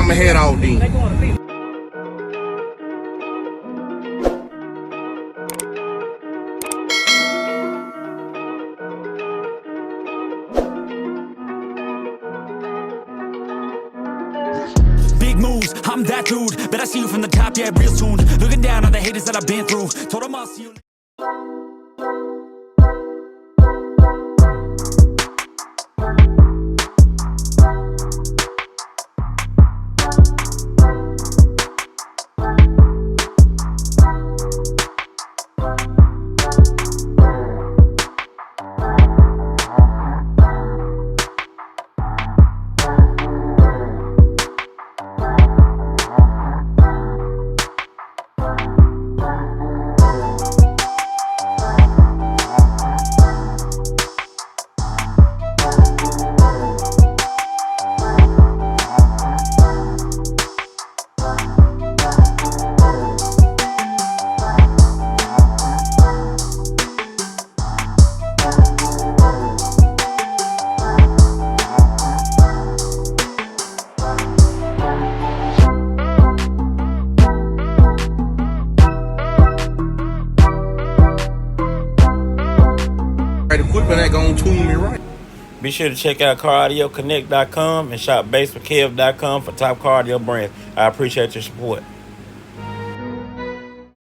I'ma head out then. Big moves, I'm that dude. Bet I see you from the top, yeah, real soon. Looking down on the haters that I've been through. Told them I'll see you. Equipment ain't gonna tune me right. Be sure to check out CarAudioConnect.com and shop BASSWITHKEV.com for top car audio brands. I appreciate your support.